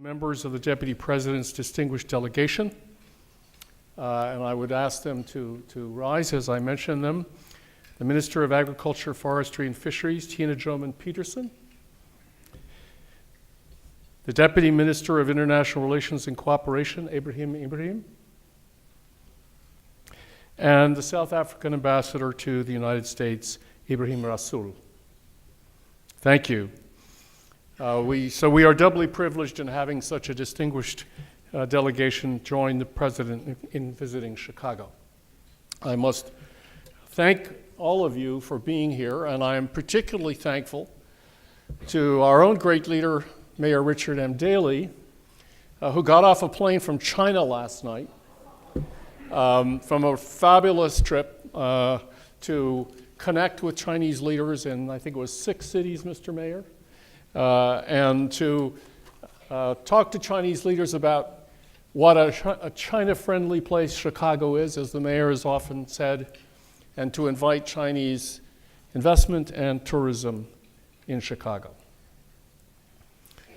Members of the Deputy President's distinguished delegation, and I would ask them to rise as I mention them. The Minister of Agriculture, Forestry and Fisheries, Tina Joemat-Peterson. The Deputy Minister of International Relations and Cooperation, Ebrahim Ismail. And the South African Ambassador to the United States, Ebrahim Rasool. Thank you. We are doubly privileged in having such a distinguished delegation join the President in visiting Chicago. I must thank all of you for being here, and I am particularly thankful to our own great leader, Mayor Richard M. Daley, who got off a plane from China last night, from a fabulous trip to connect with Chinese leaders in, I think it was 6 cities, Mr. Mayor, and to talk to Chinese leaders about what a China-friendly place Chicago is, as the mayor has often said, and to invite Chinese investment and tourism in Chicago.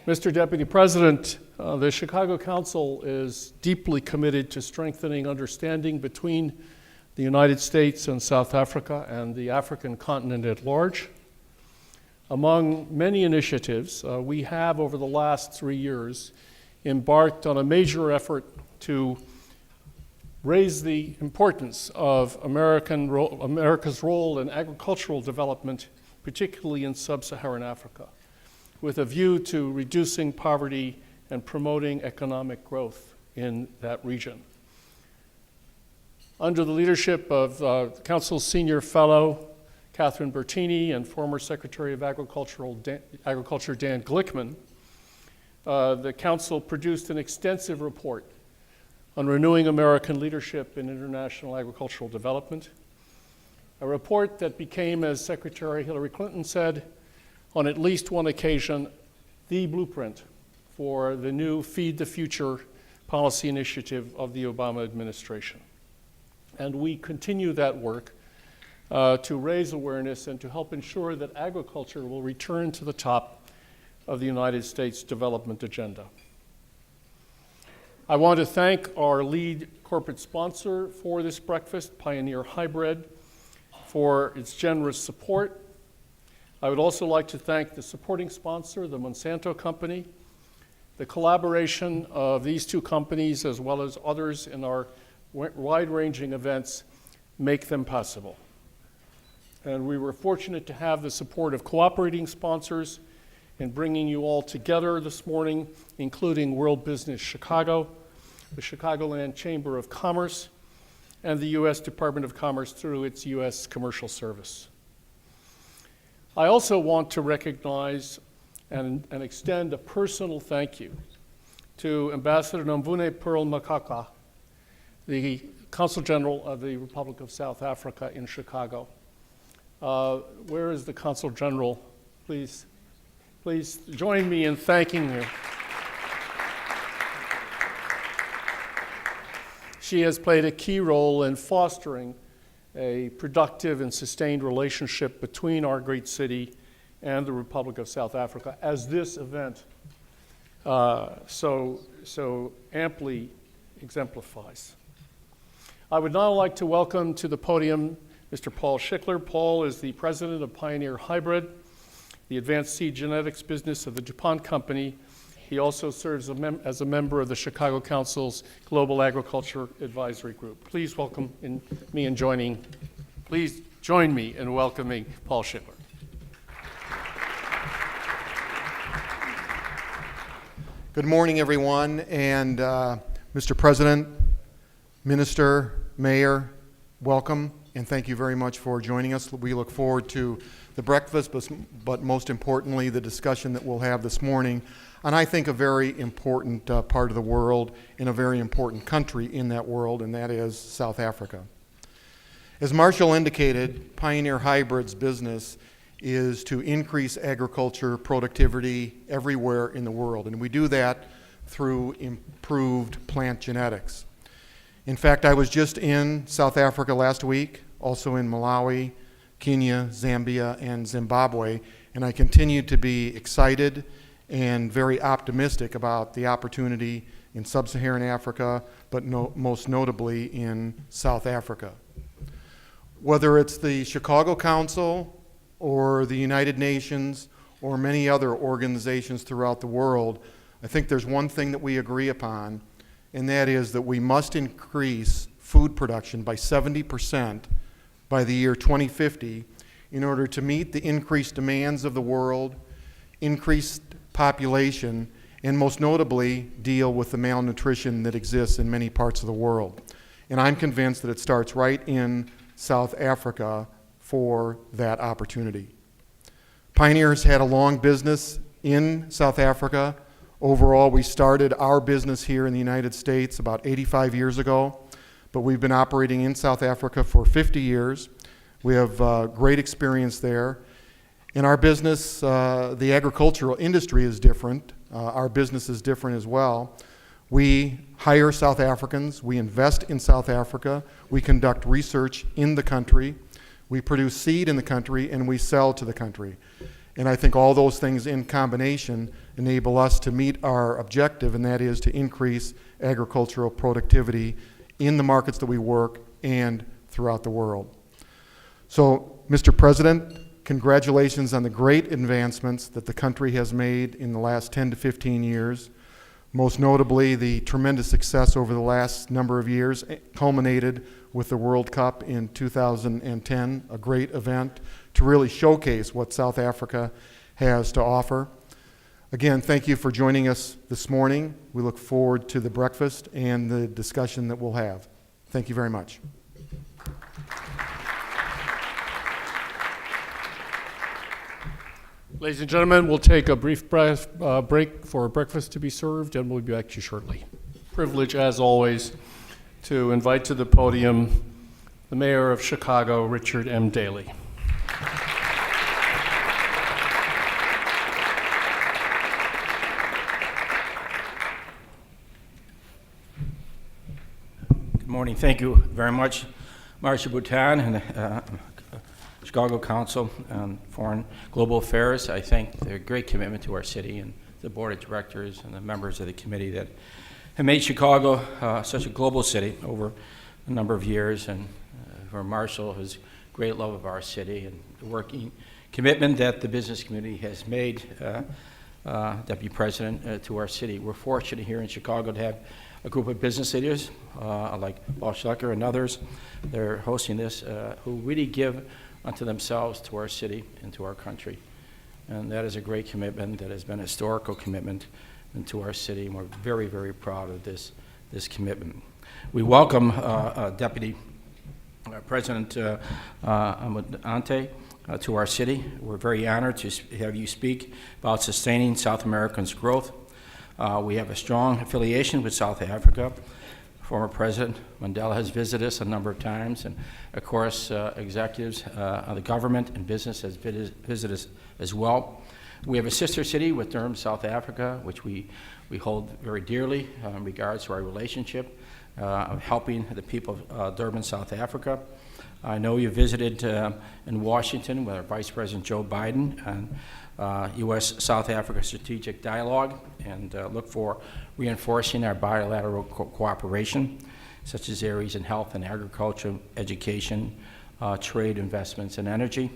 Mr. Deputy President, the Chicago Council is deeply committed to strengthening understanding between the United States and South Africa and the African continent at large. Among many initiatives, we have over the last 3 years embarked on a major effort to raise the importance of America's role in agricultural development, particularly in sub-Saharan Africa, with a view to reducing poverty and promoting economic growth in that region. Under the leadership of the Council's senior fellow, Catherine Bertini, and former Secretary of Agriculture Dan Glickman, the Council produced an extensive report on renewing American leadership in international agricultural development, a report that became, as Secretary Hillary Clinton said, on at least one occasion, the blueprint for the new Feed the Future policy initiative of the Obama administration. And we continue that work to raise awareness and to help ensure that agriculture will return to the top of the United States development agenda. I want to thank our lead corporate sponsor for this breakfast, Pioneer Hybrid, for its generous support. I would also like to thank the supporting sponsor, the Monsanto Company. The collaboration of these 2 companies, as well as others in our wide-ranging events, make them possible. And we were fortunate to have the support of cooperating sponsors in bringing you all together this morning, including World Business Chicago, the Chicagoland Chamber of Commerce, and the U.S. Department of Commerce through its U.S. Commercial Service. I also want to recognize and extend a personal thank you to Ambassador Nomvune Pearl Makaka, the Consul General of the Republic of South Africa in Chicago. Where is the Consul General? Please join me in thanking her. She has played a key role in fostering a productive and sustained relationship between our great city and the Republic of South Africa, as this event so amply exemplifies. I would now like to welcome to the podium Mr. Paul Schickler. Paul is the president of Pioneer Hybrid, the advanced seed genetics business of the DuPont Company. He also serves as a member of the Chicago Council's Global Agriculture Advisory Group. Please join me in welcoming Paul Schickler. Good morning, everyone, and Mr. President, Minister, Mayor, welcome, and thank you very much for joining us. We look forward to the breakfast, but most importantly, the discussion that we'll have this morning on, I think, a very important part of the world and a very important country in that world, and that is South Africa. As Marshall indicated, Pioneer Hybrid's business is to increase agriculture productivity everywhere in the world, and we do that through improved plant genetics. In fact, I was just in South Africa last week, also in Malawi, Kenya, Zambia, and Zimbabwe, and I continue to be excited and very optimistic about the opportunity in sub-Saharan Africa, but most notably in South Africa. Whether it's the Chicago Council or the United Nations or many other organizations throughout the world, I think there's one thing that we agree upon, and that is that we must increase food production by 70% by the year 2050 in order to meet the increased demands of the world, increased population, and most notably deal with the malnutrition that exists in many parts of the world. And I'm convinced that it starts right in South Africa for that opportunity. Pioneer has had a long business in South Africa. Overall, we started our business here in the United States about 85 years ago, but we've been operating in South Africa for 50 years. We have great experience there. In our business, the agricultural industry is different. Our business is different as well. We hire South Africans, we invest in South Africa, we conduct research in the country, we produce seed in the country, and we sell to the country. And I think all those things in combination enable us to meet our objective, and that is to increase agricultural productivity in the markets that we work and throughout the world. So, Mr. President, congratulations on the great advancements that the country has made in the last 10 to 15 years. Most notably, the tremendous success over the last number of years culminated with the World Cup in 2010, a great event to really showcase what South Africa has to offer. Again, thank you for joining us this morning. We look forward to the breakfast and the discussion that we'll have. Thank you very much. Ladies and gentlemen, we'll take a brief break for breakfast to be served, and we'll be back to you shortly. Privilege, as always, to invite to the podium the Mayor of Chicago, Richard M. Daley. Good morning. Thank you very much, Marcia Bhutan and Chicago Council on Foreign Global Affairs. I thank their great commitment to our city and the board of directors and the members of the committee that have made Chicago such a global city over a number of years, and for Marshall, his great love of our city and the working commitment that the business community has made, Deputy President, to our city. We're fortunate here in Chicago to have a group of business leaders like Paul Schlecker and others. They're hosting this, who really give unto themselves to our city and to our country. And that is a great commitment that has been a historical commitment to our city, and we're very, very proud of this commitment. We welcome Deputy President Motlanthe to our city. We're very honored to have you speak about sustaining South Americans' growth. We have a strong affiliation with South Africa. Former President Mandela has visited us a number of times, and of course, executives of the government and business has visited us as well. We have a sister city with Durban, South Africa, which we hold very dearly in regards to our relationship of helping the people of Durban, South Africa. I know you visited in Washington with our Vice President Joe Biden on U.S.-South Africa strategic dialogue, and look for reinforcing our bilateral cooperation, such as areas in health and agriculture, education, trade, investments, and energy.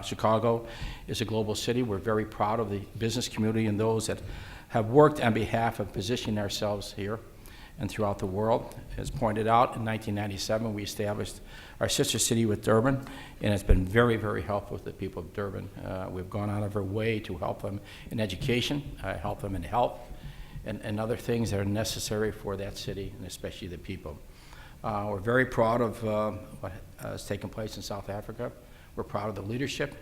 Chicago is a global city. We're very proud of the business community and those that have worked on behalf of positioning ourselves here and throughout the world. As pointed out, in 1997, we established our sister city with Durban, and it's been very, very helpful to the people of Durban. We've gone out of our way to help them in education, help them in health, and other things that are necessary for that city, and especially the people. We're very proud of what has taken place in South Africa. We're proud of the leadership,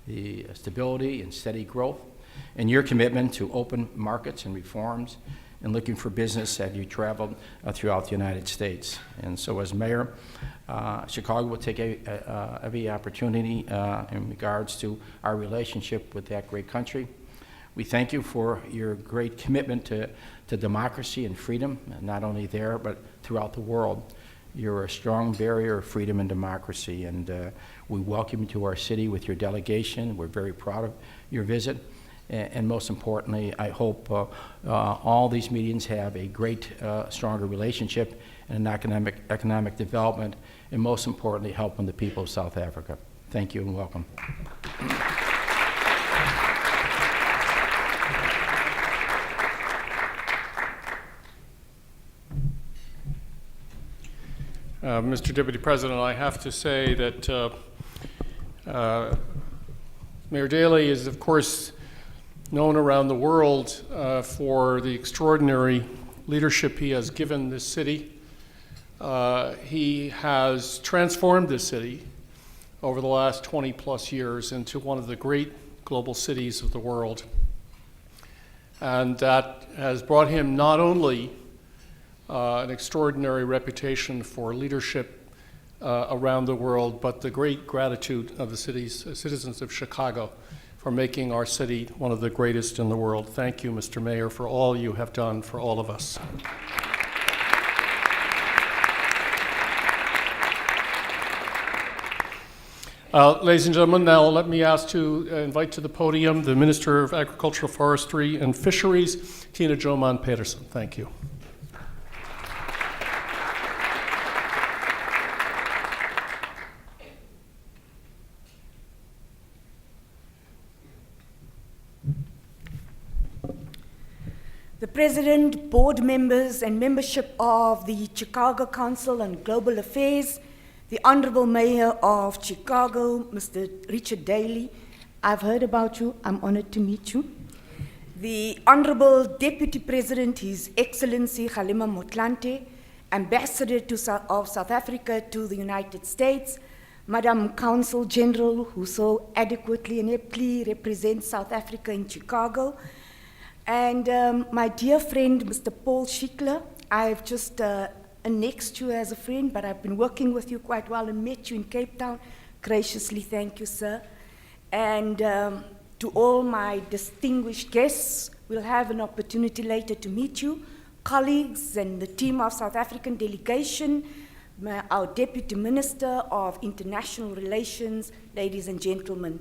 the stability and steady growth, and your commitment to open markets and reforms, and looking for business as you traveled throughout the United States. And so as mayor, Chicago will take every opportunity in regards to our relationship with that great country. We thank you for your great commitment to democracy and freedom, not only there, but throughout the world. You're a strong barrier of freedom and democracy, and we welcome you to our city with your delegation. We're very proud of your visit, and most importantly, I hope all these meetings have a great, stronger relationship and an economic development, and most importantly, helping the people of South Africa. Thank you and welcome. Mr. Deputy President, I have to say that Mayor Daley is, of course, known around the world for the extraordinary leadership he has given this city. He has transformed this city over the last 20 plus years into one of the great global cities of the world. And that has brought him not only an extraordinary reputation for leadership around the world, but the great gratitude of the citizens of Chicago for making our city one of the greatest in the world. Thank you, Mr. Mayor, for all you have done for all of us. Ladies and gentlemen, now let me ask to invite to the podium the Minister of Agriculture, Forestry and Fisheries, Tina Joemat-Peterson. Thank you. The President, board members, and membership of the Chicago Council on Global Affairs, the Honorable Mayor of Chicago, Mr. Richard Daley, I've heard about you, I'm honored to meet you. The Honorable Deputy President, His Excellency Kgalema Motlanthe, Ambassador of South Africa to the United States, Madam Consul General, who so adequately and aptly represents South Africa in Chicago, and my dear friend, Mr. Paul Schickler. I've just annexed you as a friend, but I've been working with you quite well and met you in Cape Town. Graciously, thank you, sir. And to all my distinguished guests, we'll have an opportunity later to meet you, colleagues and the team of South African delegation, our Deputy Minister of International Relations, ladies and gentlemen.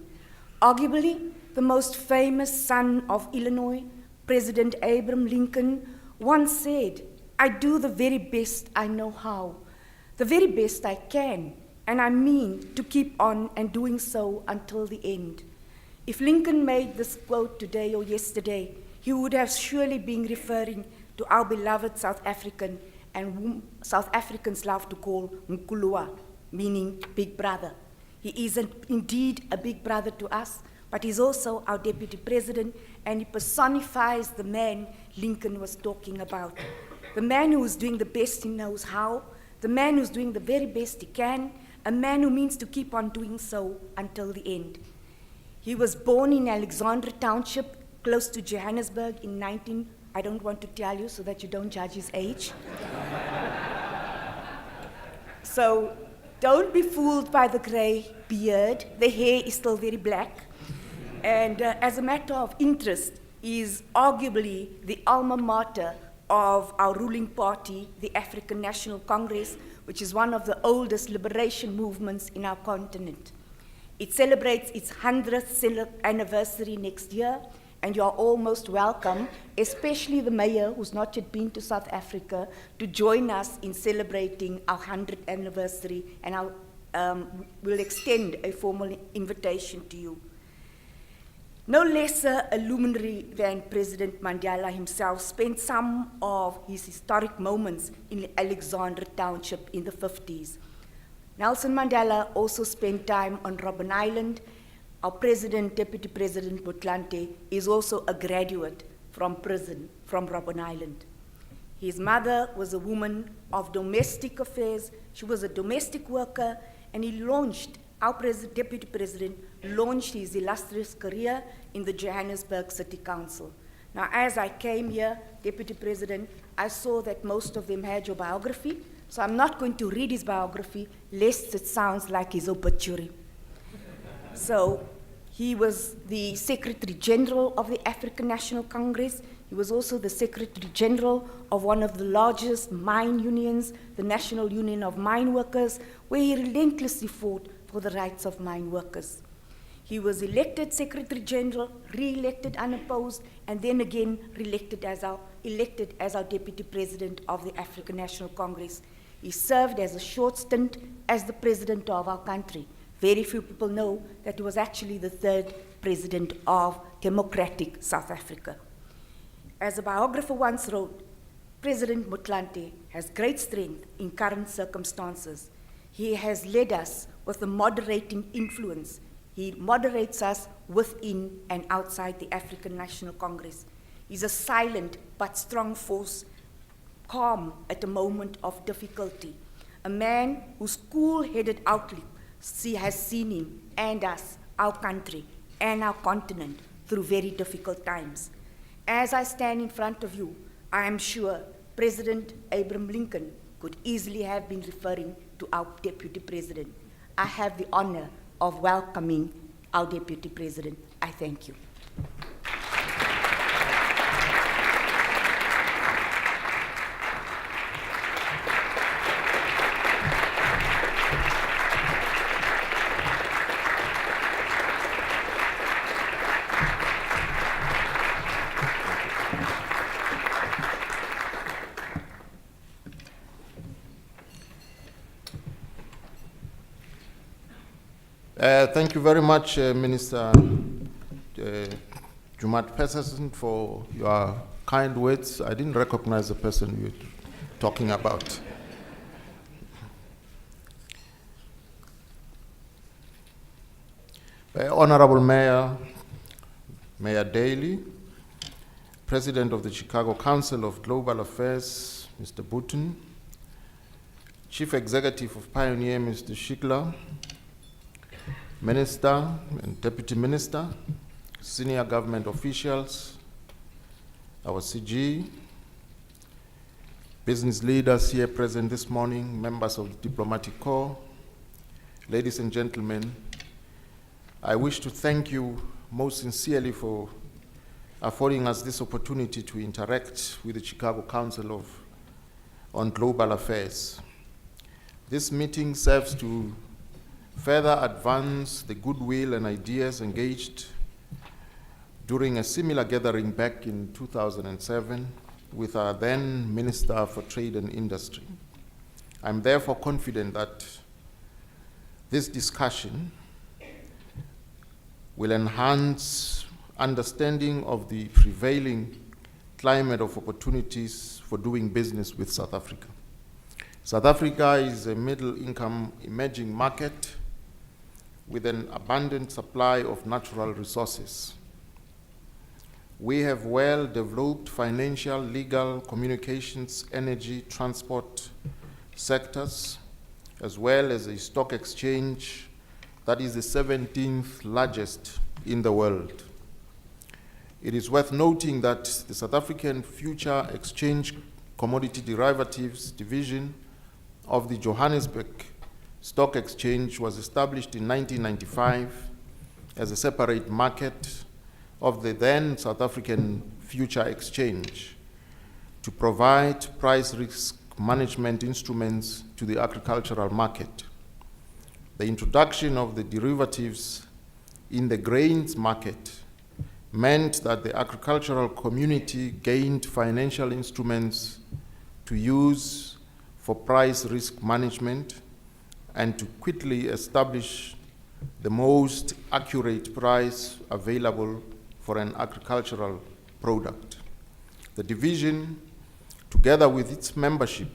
Arguably, the most famous son of Illinois, President Abraham Lincoln, once said, "I do the very best I know how, the very best I can, and I mean to keep on and doing so until the end." If Lincoln made this quote today or yesterday, he would have surely been referring to our beloved South African, and whom South Africans love to call Nkulua, meaning big brother. He is indeed a big brother to us, but he's also our Deputy President, and he personifies the man Lincoln was talking about. The man who is doing the best he knows how, the man who's doing the very best he can, a man who means to keep on doing so until the end. He was born in Alexandra Township, close to Johannesburg in I don't want to tell you so that you don't judge his age. So don't be fooled by the gray beard. The hair is still very black. And as a matter of interest, is arguably the alma mater of our ruling party, the African National Congress, which is one of the oldest liberation movements in our continent. It celebrates its 100th anniversary next year, and you are all most welcome, especially the mayor, who's not yet been to South Africa, to join us in celebrating our 100th anniversary, and we'll extend a formal invitation to you. No lesser a luminary than President Mandela himself spent some of his historic moments in Alexandra Township in the 50s. Nelson Mandela also spent time on Robben Island. Our President, Deputy President Motlanthe, is also a graduate from prison, from Robben Island. His mother was a woman of domestic affairs. She was a domestic worker, and he launched, our Deputy President launched his illustrious career in the Johannesburg City Council. Now, as I came here, Deputy President, I saw that most of them had your biography, so I'm not going to read his biography, lest it sounds like his obituary. So, he was the Secretary General of the African National Congress. He was also the Secretary General of one of the largest mine unions, the National Union of Mine Workers, where he relentlessly fought for the rights of mine workers. He was elected Secretary General, re-elected unopposed, and then again elected as our Deputy President of the African National Congress. He served as a short stint as the President of our country. Very few people know that he was actually the third President of democratic South Africa. As a biographer once wrote, President Motlanthe has great strength in current circumstances. He has led us with a moderating influence. He moderates us within and outside the African National Congress. He's a silent but strong force, calm at a moment of difficulty. A man whose cool-headed outlook has seen him and us, our country, and our continent through very difficult times. As I stand in front of you, I am sure President Abraham Lincoln could easily have been referring to our Deputy President. I have the honor of welcoming our Deputy President. I thank you. Thank you very much, Minister Joemat-Peterson, for your kind words. I didn't recognize the person you were talking about. Honorable Mayor, Mayor Daley, President of the Chicago Council of Global Affairs, Mr. Button, Chief Executive of Pioneer, Mr. Schigler, Minister and Deputy Minister, senior government officials, our CG, business leaders here present this morning, members of the Diplomatic Corps, ladies and gentlemen, I wish to thank you most sincerely for affording us this opportunity to interact with the Chicago Council on Global Affairs. This meeting serves to further advance the goodwill and ideas engaged during a similar gathering back in 2007 with our then Minister for Trade and Industry. I'm therefore confident that this discussion will enhance understanding of the prevailing climate of opportunities for doing business with South Africa. South Africa is a middle-income emerging market with an abundant supply of natural resources. We have well-developed financial, legal, communications, energy, transport sectors, as well as a stock exchange that is the 17th largest in the world. It is worth noting that the South African Future Exchange Commodity Derivatives Division of the Johannesburg Stock Exchange was established in 1995 as a separate market of the then South African Future Exchange to provide price risk management instruments to the agricultural market. The introduction of the derivatives in the grains market meant that the agricultural community gained financial instruments to use for price risk management and to quickly establish the most accurate price available for an agricultural product. The division, together with its membership,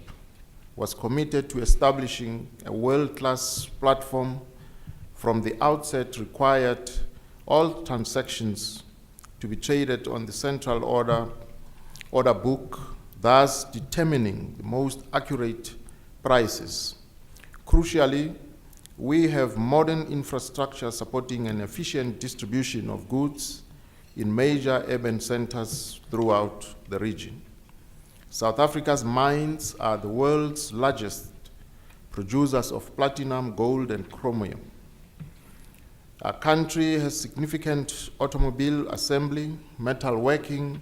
was committed to establishing a world-class platform. From the outset required all transactions to be traded on the central order book, thus determining the most accurate prices. Crucially, we have modern infrastructure supporting an efficient distribution of goods in major urban centers throughout the region. South Africa's mines are the world's largest producers of platinum, gold, and chromium. Our country has significant automobile assembly, metalworking,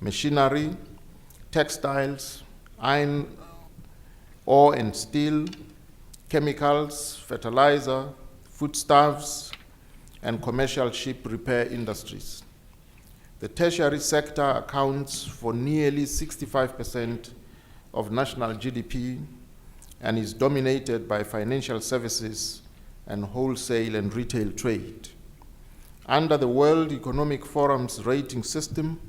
machinery, textiles, iron ore and steel, chemicals, fertilizer, foodstuffs, and commercial ship repair industries. The tertiary sector accounts for nearly 65% of national GDP and is dominated by financial services and wholesale and retail trade. Under the World Economic Forum's rating system,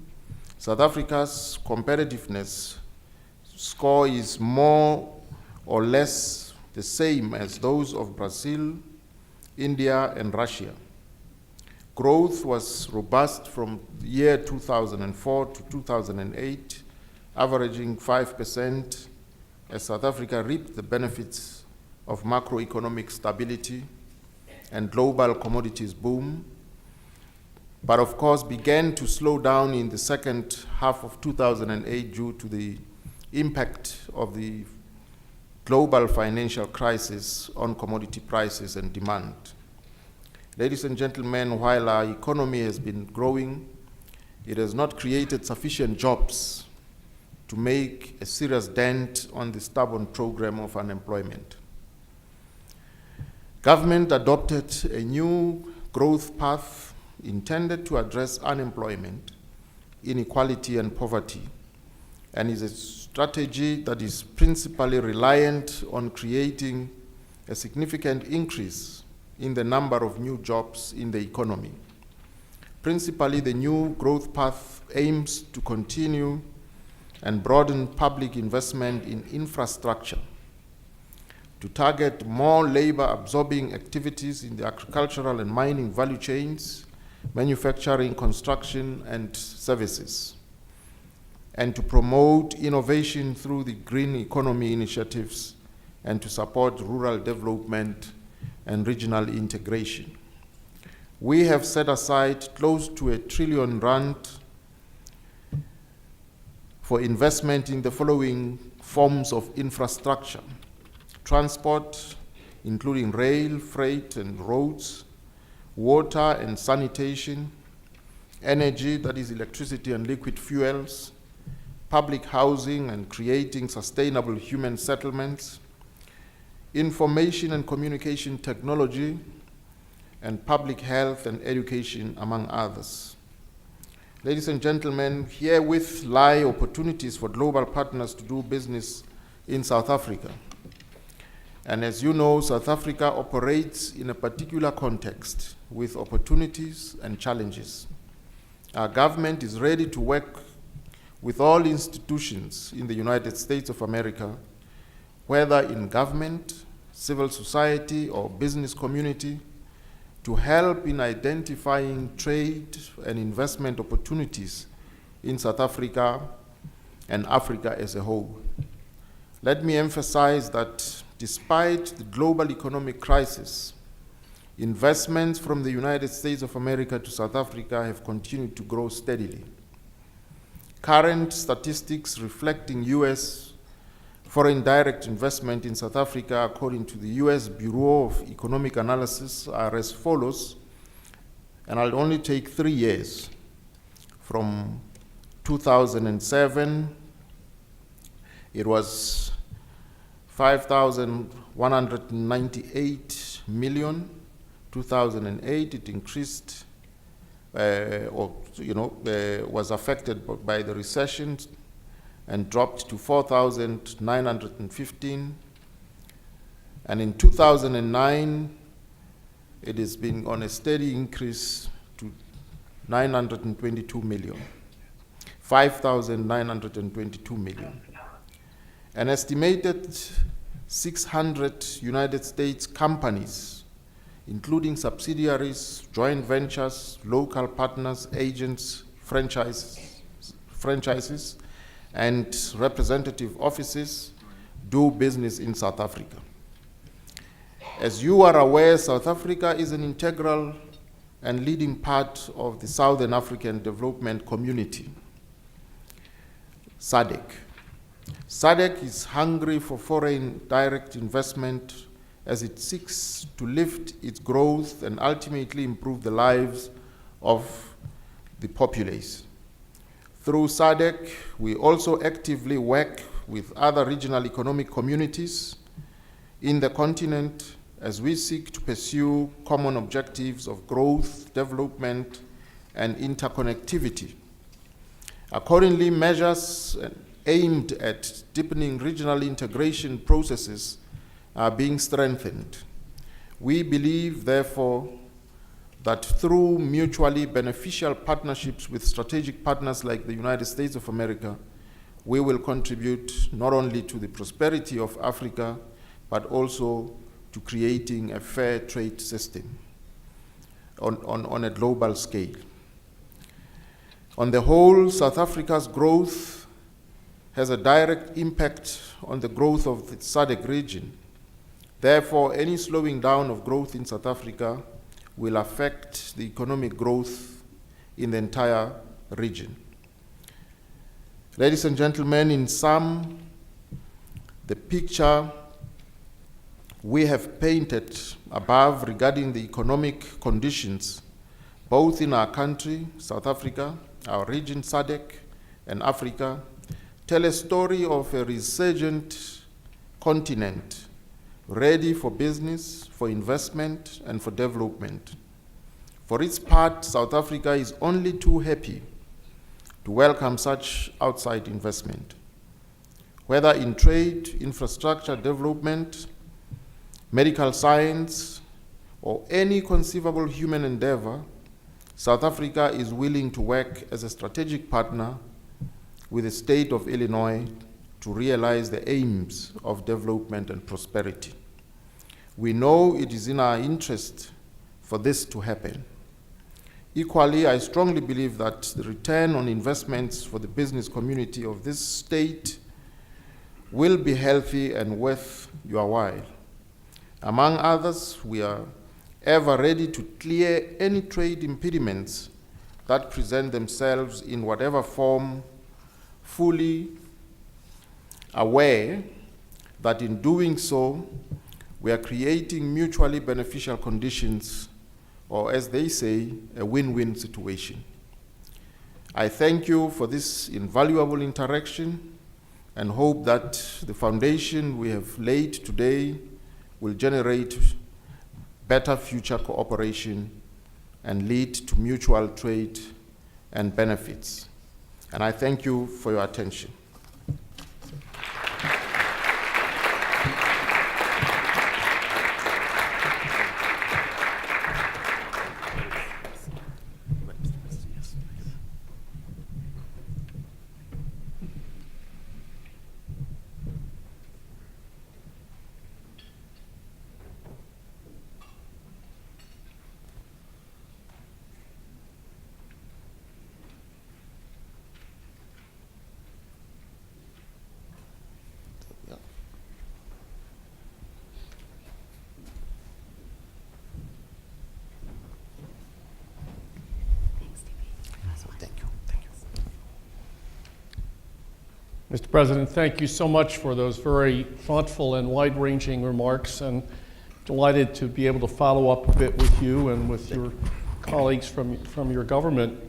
South Africa's competitiveness score is more or less the same as those of Brazil, India, and Russia. Growth was robust from the year 2004 to 2008, averaging 5%, as South Africa reaped the benefits of macroeconomic stability and global commodities boom, but of course began to slow down in the second half of 2008 due to the impact of the global financial crisis on commodity prices and demand. Ladies and gentlemen, while our economy has been growing, it has not created sufficient jobs to make a serious dent on the stubborn program of unemployment. Government adopted a new growth path intended to address unemployment, inequality, and poverty, and is a strategy that is principally reliant on creating a significant increase in the number of new jobs in the economy. Principally, the new growth path aims to continue and broaden public investment in infrastructure, to target more labor-absorbing activities in the agricultural and mining value chains, manufacturing, construction, and services, and to promote innovation through the green economy initiatives and to support rural development and regional integration. We have set aside close to R1 trillion for investment in the following forms of infrastructure: transport, including rail, freight, and roads; water and sanitation; energy, that is electricity and liquid fuels; public housing and creating sustainable human settlements; information and communication technology; and public health and education, among others. Ladies and gentlemen, herewith lie opportunities for global partners to do business in South Africa. And as you know, South Africa operates in a particular context with opportunities and challenges. Our government is ready to work with all institutions in the United States of America, whether in government, civil society, or business community, to help in identifying trade and investment opportunities in South Africa and Africa as a whole. Let me emphasize that despite the global economic crisis, investments from the United States of America to South Africa have continued to grow steadily. Current statistics reflecting U.S. foreign direct investment in South Africa, according to the U.S. Bureau of Economic Analysis, are as follows, and I'll only take 3 years. From 2007, it was 5,198 million. 2008, it increased, was affected by the recession and dropped to 4,915. And in 2009, it has been on a steady increase to 922 million, 5,922 million. An estimated 600 United States companies, including subsidiaries, joint ventures, local partners, agents, franchises, and representative offices do business in South Africa. As you are aware, South Africa is an integral and leading part of the Southern African Development Community, SADC. SADC is hungry for foreign direct investment as it seeks to lift its growth and ultimately improve the lives of the populace. Through SADC, we also actively work with other regional economic communities in the continent as we seek to pursue common objectives of growth, development, and interconnectivity. Accordingly, measures aimed at deepening regional integration processes are being strengthened. We believe, therefore, that through mutually beneficial partnerships with strategic partners like the United States of America, we will contribute not only to the prosperity of Africa, but also to creating a fair trade system on a global scale. On the whole, South Africa's growth has a direct impact on the growth of the SADC region. Therefore, any slowing down of growth in South Africa will affect the economic growth in the entire region. Ladies and gentlemen, in sum, the picture we have painted above regarding the economic conditions, both in our country, South Africa, our region, SADC, and Africa, tell a story of a resurgent continent ready for business, for investment, and for development. For its part, South Africa is only too happy to welcome such outside investment. Whether in trade, infrastructure development, medical science, or any conceivable human endeavor, South Africa is willing to work as a strategic partner with the state of Illinois to realize the aims of development and prosperity. We know it is in our interest for this to happen. Equally, I strongly believe that the return on investments for the business community of this state will be healthy and worth your while. Among others, we are ever ready to clear any trade impediments that present themselves in whatever form, fully aware that in doing so, we are creating mutually beneficial conditions, or as they say, a win-win situation. I thank you for this invaluable interaction and hope that the foundation we have laid today will generate better future cooperation and lead to mutual trade and benefits. And I thank you for your attention. Mr. President, thank you so much for those very thoughtful and wide-ranging remarks, and delighted to be able to follow up a bit with you and with your colleagues from your government.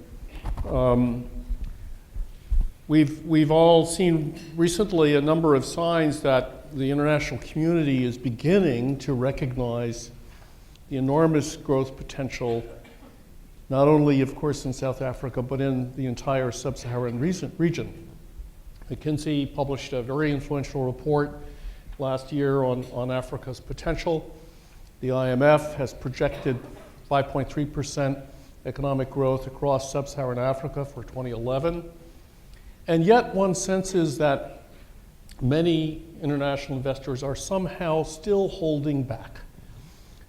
We've all seen recently a number of signs that the international community is beginning to recognize the enormous growth potential, not only, of course, in South Africa, but in the entire sub-Saharan region. McKinsey published a very influential report last year on Africa's potential. The IMF has projected 5.3% economic growth across sub-Saharan Africa for 2011. And yet one senses that many international investors are somehow still holding back.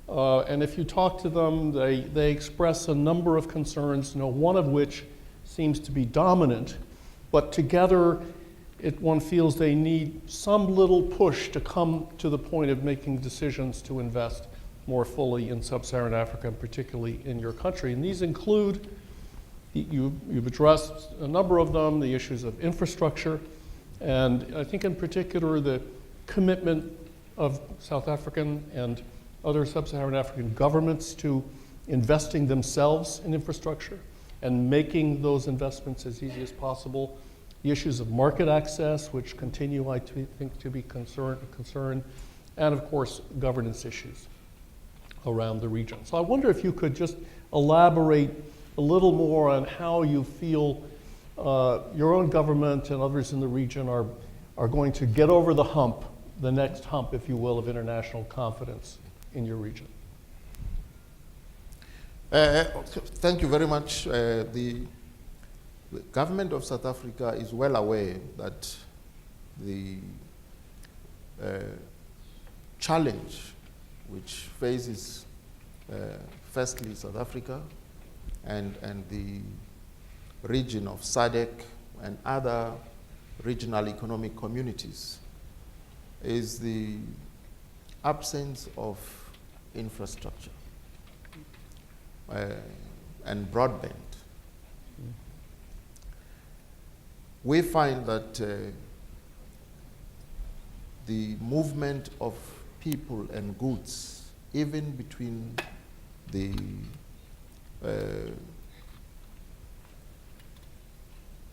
And if you talk to them, they express a number of concerns, one of which seems to be dominant, but together one feels they need some little push to come to the point of making decisions to invest more fully in sub-Saharan Africa, and particularly in your country. And these include, you've addressed a number of them, the issues of infrastructure, and I think in particular the commitment of South African and other sub-Saharan African governments to investing themselves in infrastructure and making those investments as easy as possible. The issues of market access, which continue, I think, to be concern, and of course, governance issues. around the region. So I wonder if you could just elaborate a little more on how you feel your own government and others in the region are going to get over the hump, the next hump, if you will, of international confidence in your region. Thank you very much. The government of South Africa is well aware that the challenge which faces firstly South Africa and the region of SADC and other regional economic communities is the absence of infrastructure and broadband. We find that the movement of people and goods, even between the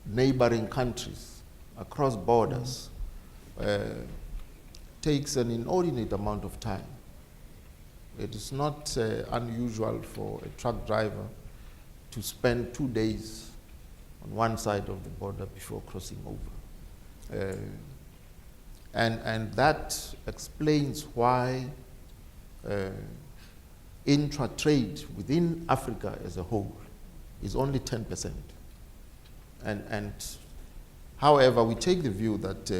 neighboring countries across borders, takes an inordinate amount of time. It is not unusual for a truck driver to spend 2 days on one side of the border before crossing over. And that explains why intra-trade within Africa as a whole is only 10%. And however, we take the view that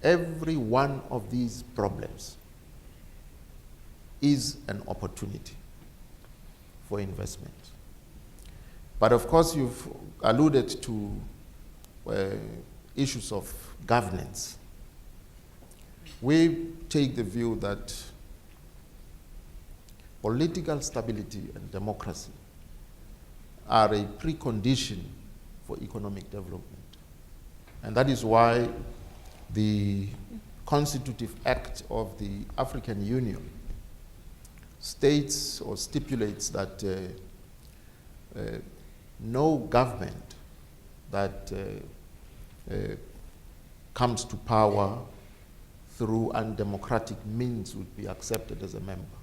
every one of these problems is an opportunity for investment. But of course, you've alluded to issues of governance. We take the view that political stability and democracy are a precondition for economic development. And that is why the Constitutive Act of the African Union states or stipulates that no government that comes to power through undemocratic means would be accepted as a member.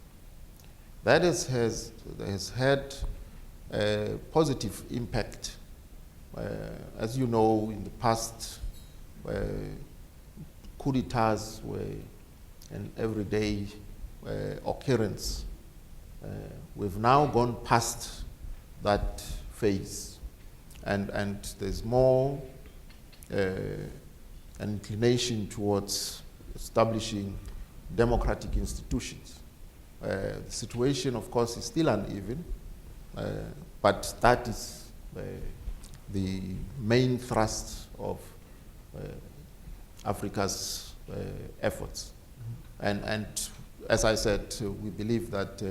That has had a positive impact. As you know, in the past, coup d'etats were an everyday occurrence. We've now gone past that phase, and there's more an inclination towards establishing democratic institutions. The situation, of course, is still uneven, but that is the main thrust of Africa's efforts. And as I said, we believe that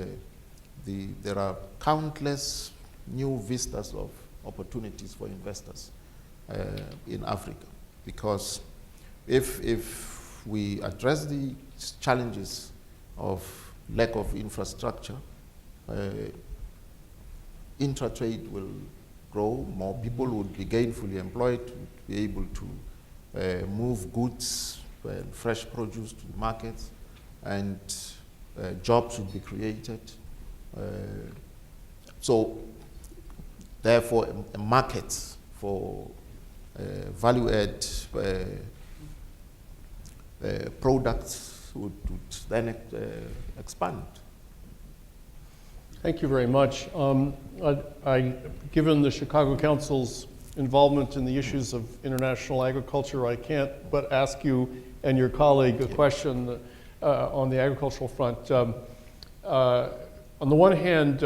there are countless new vistas of opportunities for investors in Africa, because if we address the challenges of lack of infrastructure, intra-trade will grow, more people would be gainfully employed, would be able to move goods and fresh produce to the markets, and jobs would be created. So therefore, a market for value-add products would then expand. Thank you very much. Given the Chicago Council's involvement in the issues of international agriculture, I can't but ask you and your colleague a question on the agricultural front. On the one hand,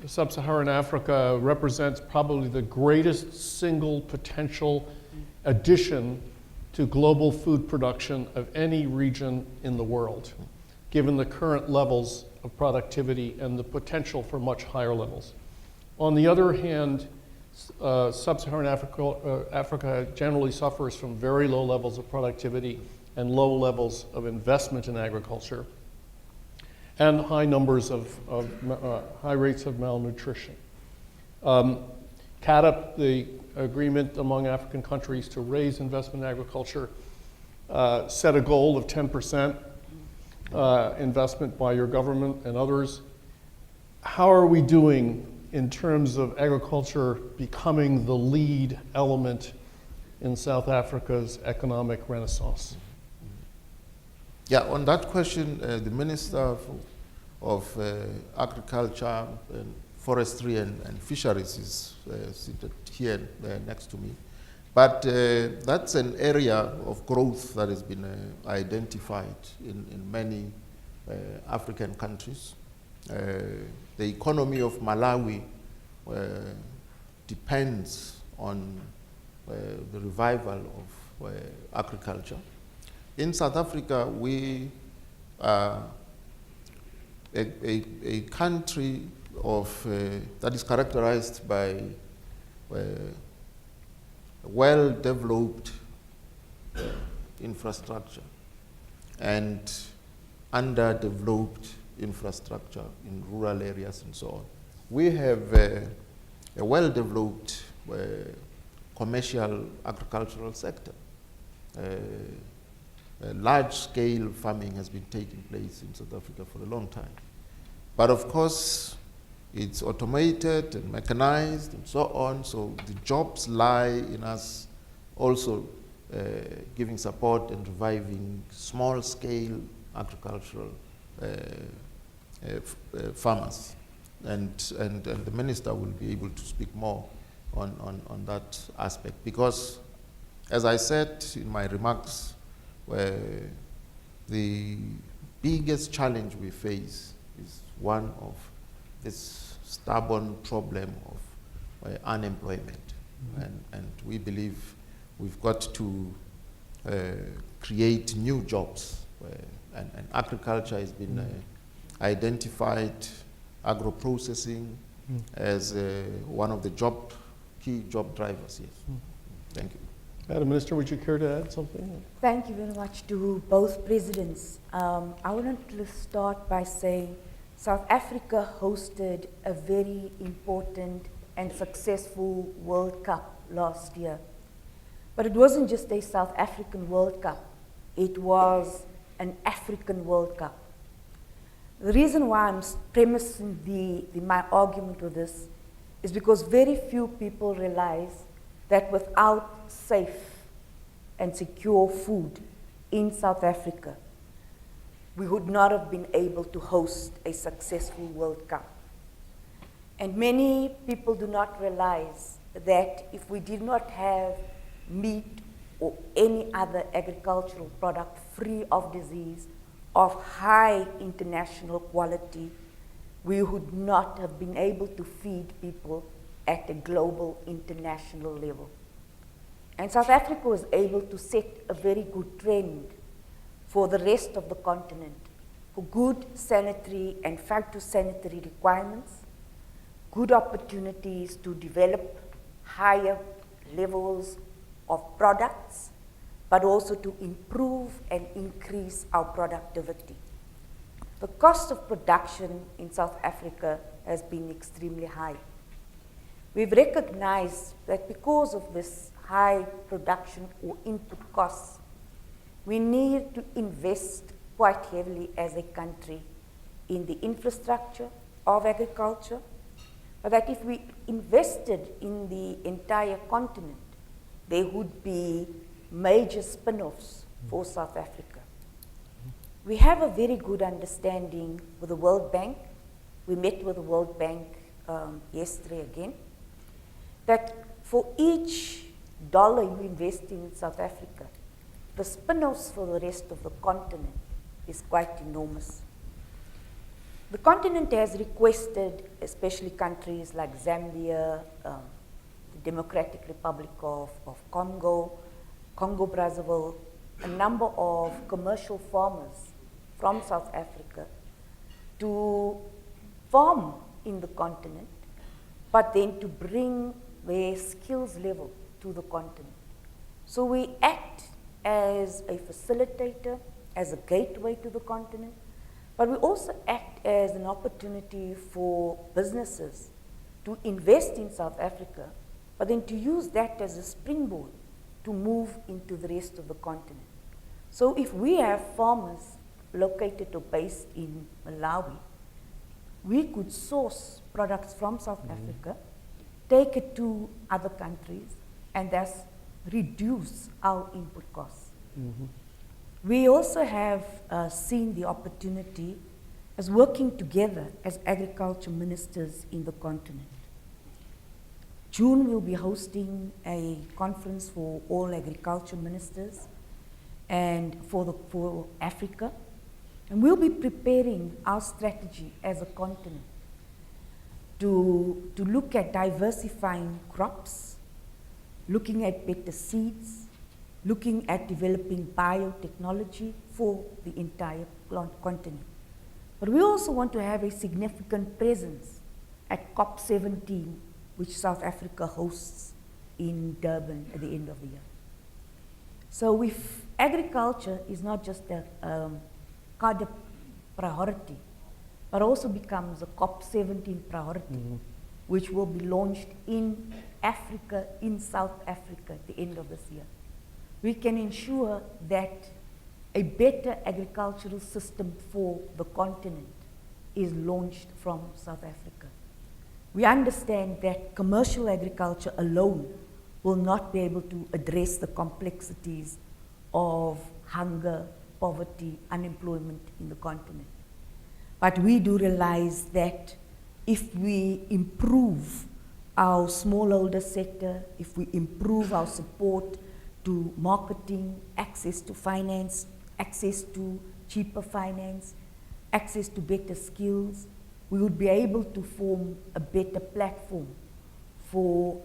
Sub-Saharan Africa represents probably the greatest single potential addition to global food production of any region in the world, given the current levels of productivity and the potential for much higher levels. On the other hand, Sub-Saharan Africa generally suffers from very low levels of productivity and low levels of investment in agriculture, and high numbers of high rates of malnutrition. CAADP, the agreement among African countries to raise investment in agriculture, set a goal of 10%. investment by your government and others. How are we doing in terms of agriculture becoming the lead element in South Africa's economic renaissance? Yeah, on that question, the Minister of Agriculture and Forestry and Fisheries is seated here next to me. But that's an area of growth that has been identified in many African countries. The economy of Malawi depends on the revival of agriculture. In South Africa, we are a country that is characterized by well-developed infrastructure and underdeveloped infrastructure in rural areas and so on. We have a well-developed commercial agricultural sector. Large-scale farming has been taking place in South Africa for a long time. But of course, it's automated and mechanized and so on, so the jobs lie in us also giving support and reviving small-scale agricultural farmers. And the minister will be able to speak more on that aspect, because, as I said in my remarks, the biggest challenge we face is one of this stubborn problem of unemployment. And we believe we've got to create new jobs. And agriculture has been identified, agro-processing, as one of the key job drivers. Yes. Thank you. Madam Minister, would you care to add something? Thank you very much to both presidents. I wanted to start by saying South Africa hosted a very important and successful World Cup last year. But it wasn't just a South African World Cup, it was an African World Cup. The reason why I'm premising my argument with this is because very few people realize that without safe and secure food in South Africa, we would not have been able to host a successful World Cup. And many people do not realize that if we did not have meat or any other agricultural product free of disease, of high international quality, we would not have been able to feed people at a global international level. And South Africa was able to set a very good trend for the rest of the continent, for good sanitary and phytosanitary requirements, good opportunities to develop higher levels of products, but also to improve and increase our productivity. The cost of production in South Africa has been extremely high. We've recognized that because of this high production or input costs, we need to invest quite heavily as a country in the infrastructure of agriculture, but that if we invested in the entire continent, there would be major spin-offs for South Africa. We have a very good understanding with the World Bank. We met with the World Bank yesterday again, that for each dollar you invest in South Africa, the spin-offs for the rest of the continent is quite enormous. The continent has requested, especially countries like Zambia, the Democratic Republic of Congo, Congo-Brazzaville, a number of commercial farmers from South Africa to farm in the continent, but then to bring their skills level to the continent. So we act as a facilitator, as a gateway to the continent, but we also act as an opportunity for businesses to invest in South Africa, but then to use that as a springboard to move into the rest of the continent. So if we have farmers located or based in Malawi, we could source products from South Africa, take it to other countries, and thus reduce our input costs. We also have seen the opportunity as working together as agriculture ministers in the continent. June, we'll be hosting a conference for all agriculture ministers and for Africa. And we'll be preparing our strategy as a continent to look at diversifying crops, looking at better seeds, looking at developing biotechnology for the entire continent. But we also want to have a significant presence at COP17, which South Africa hosts in Durban at the end of the year. So if agriculture is not just a CAADP priority, but also becomes a COP17 priority, which will be launched in Africa, in South Africa at the end of this year. We can ensure that a better agricultural system for the continent is launched from South Africa. We understand that commercial agriculture alone will not be able to address the complexities of hunger, poverty, unemployment in the continent. But we do realize that if we improve our smallholder sector, if we improve our support to marketing, access to finance, access to cheaper finance, access to better skills, we would be able to form a better platform for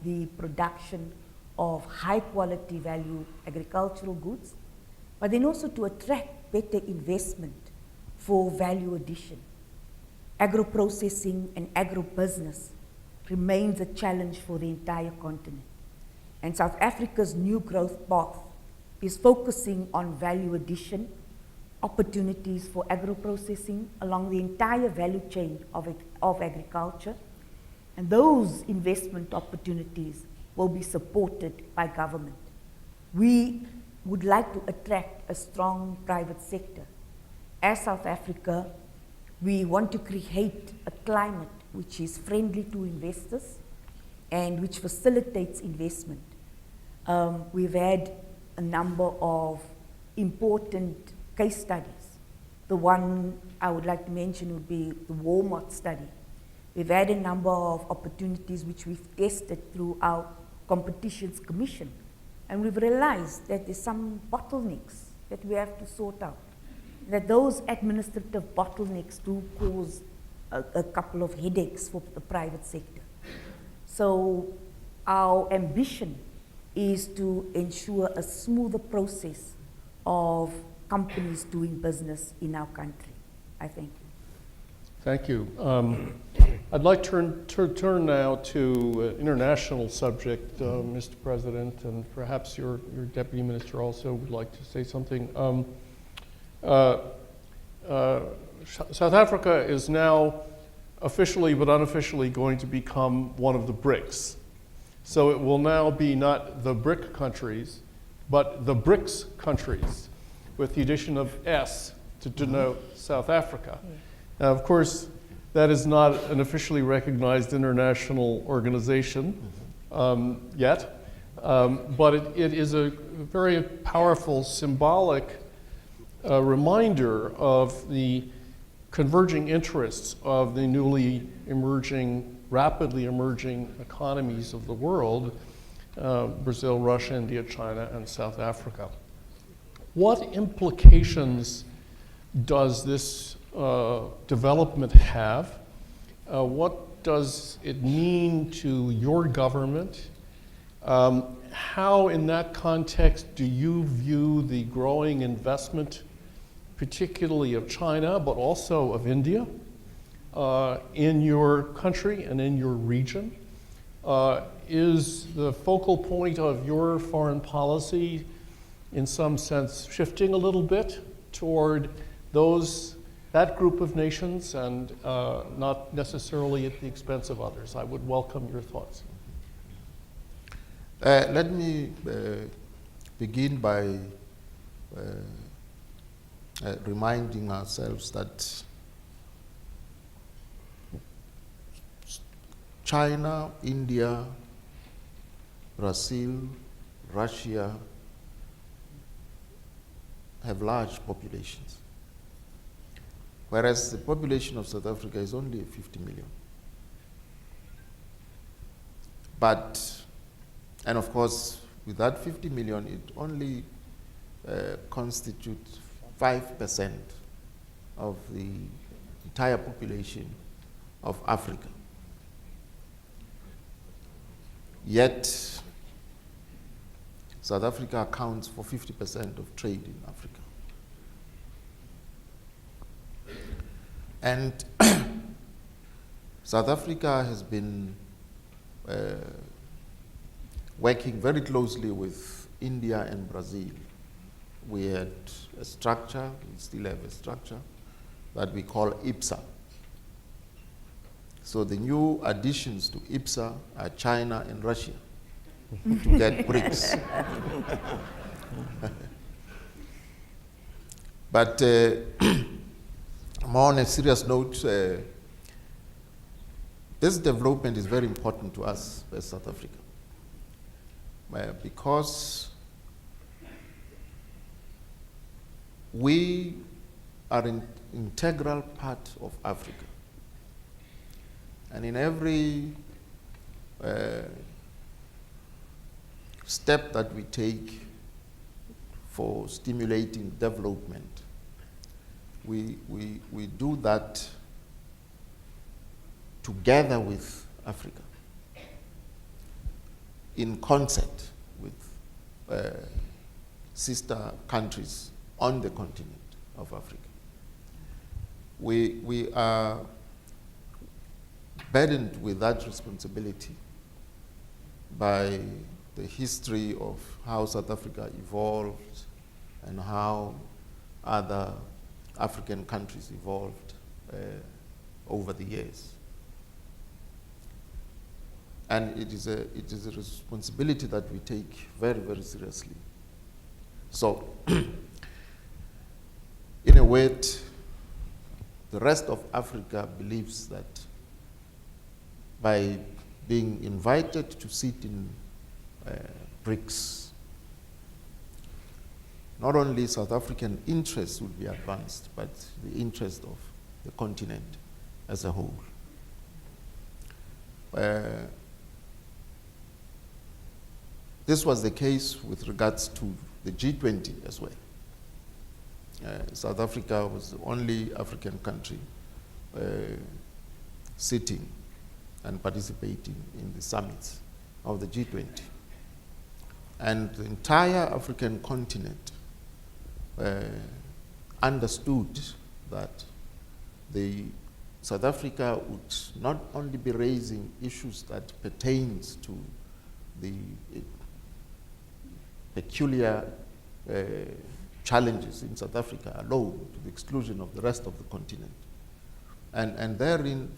the production of high quality value agricultural goods, but then also to attract better investment for value addition. Agro-processing and agro-business remains a challenge for the entire continent. And South Africa's new growth path is focusing on value addition, opportunities for agro-processing along the entire value chain of agriculture. And those investment opportunities will be supported by government. We would like to attract a strong private sector. As South Africa, we want to create a climate which is friendly to investors and which facilitates investment. We've had a number of important case studies. The one I would like to mention would be the Walmart study. We've had a number of opportunities which we've tested through our Competitions Commission, and we've realized that there's some bottlenecks that we have to sort out, that those administrative bottlenecks do cause a couple of headaches for the private sector. So our ambition is to ensure a smoother process of companies doing business in our country. I thank you. Thank you. I'd like to turn now to an international subject, Mr. President, and perhaps your Deputy Minister also would like to say something. South Africa is now officially but unofficially going to become one of the BRICS. So it will now be not the BRIC countries, but the BRICS countries, with the addition of S to denote South Africa. Now, of course, that is not an officially recognized international organization yet, but it is a very powerful symbolic reminder of the converging interests of the newly emerging, rapidly emerging economies of the world, Brazil, Russia, India, China, and South Africa. What implications does this development have? What does it mean to your government? How, in that context, do you view the growing investment, particularly of China, but also of India, in your country and in your region? Is the focal point of your foreign policy, in some sense, shifting a little bit toward that group of nations and not necessarily at the expense of others? I would welcome your thoughts. Let me begin by reminding ourselves that China, India, Brazil, Russia have large populations, whereas the population of South Africa is only 50 million. And of course, with that 50 million, it only constitutes 5% of the entire population of Africa. Yet, South Africa accounts for 50% of trade in Africa. And South Africa has been working very closely with India and Brazil. We had a structure, we still have a structure, that we call IPSA. So the new additions to IPSA are China and Russia to get BRICS. But more on a serious note, this development is very important to us as South Africa, because we are an integral part of Africa. And in every step that we take for stimulating development, we do that together with Africa, in concert with sister countries on the continent of Africa. We are burdened with that responsibility by the history of how South Africa evolved and how other African countries evolved over the years. And it is a responsibility that we take very, very seriously. So, in a way, the rest of Africa believes that by being invited to sit in BRICS, not only South African interests will be advanced, but the interest of the continent as a whole. This was the case with regards to the G20 as well. South Africa was the only African country sitting and participating in the summits of the G20. And the entire African continent understood that South Africa would not only be raising issues that pertains to the peculiar challenges in South Africa alone, to the exclusion of the rest of the continent. And therein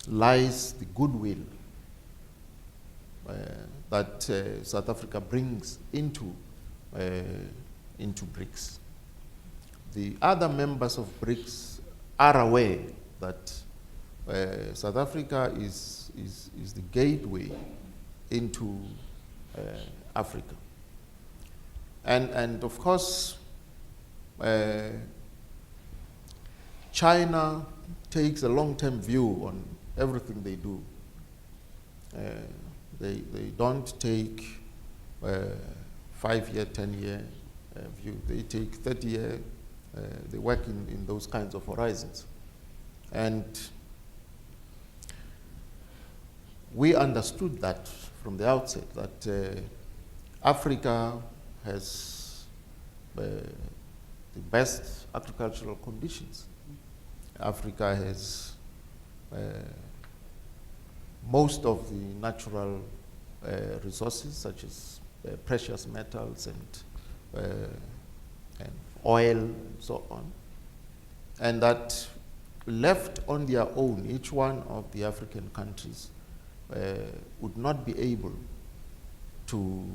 lies the goodwill that South Africa brings into BRICS. The other members of BRICS are aware that South Africa is the gateway into Africa. And of course, China takes a long-term view on everything they do. They don't take 5-year, 10-year view. They take 30-year, they work in those kinds of horizons. And we understood that from the outset, that Africa has the best agricultural conditions. Africa has most of the natural resources, such as precious metals and oil and so on. And that left on their own, each one of the African countries would not be able to,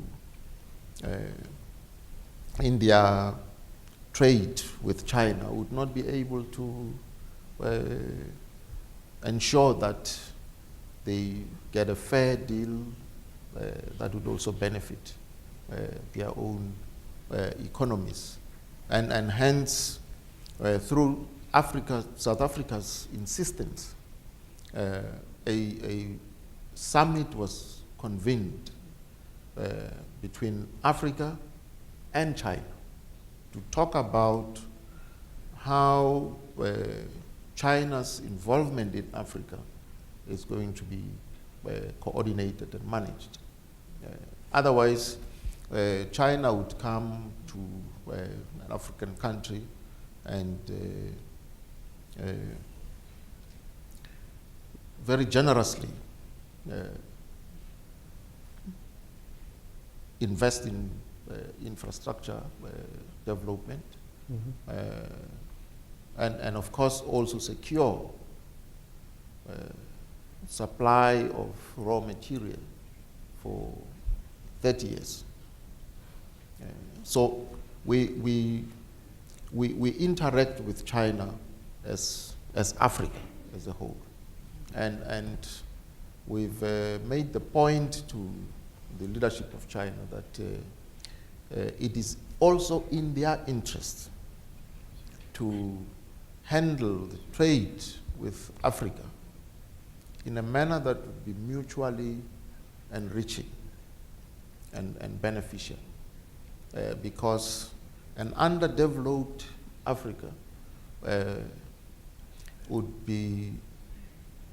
in their trade with China would not be able to ensure that they get a fair deal that would also benefit their own economies. And hence, through South Africa's insistence, a summit was convened between Africa and China to talk about how China's involvement in Africa is going to be coordinated and managed. Otherwise, China would come to an African country and very generously invest in infrastructure development, and of course also secure supply of raw material for 30 years. So we interact with China as Africa as a whole, and we've made the point to the leadership of China that it is also in their interest to handle the trade with Africa in a manner that would be mutually enriching and beneficial, because an underdeveloped Africa would be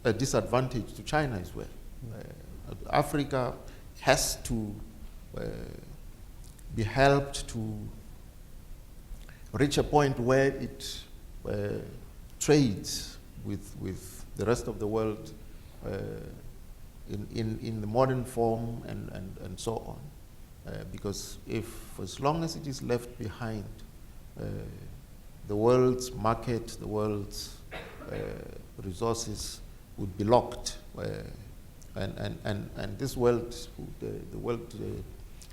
a disadvantage to China as well. Africa has to be helped to reach a point where it trades with the rest of the world in the modern form and so on. Because as long as it is left behind, the world's market, the world's resources would be locked, and this world, the world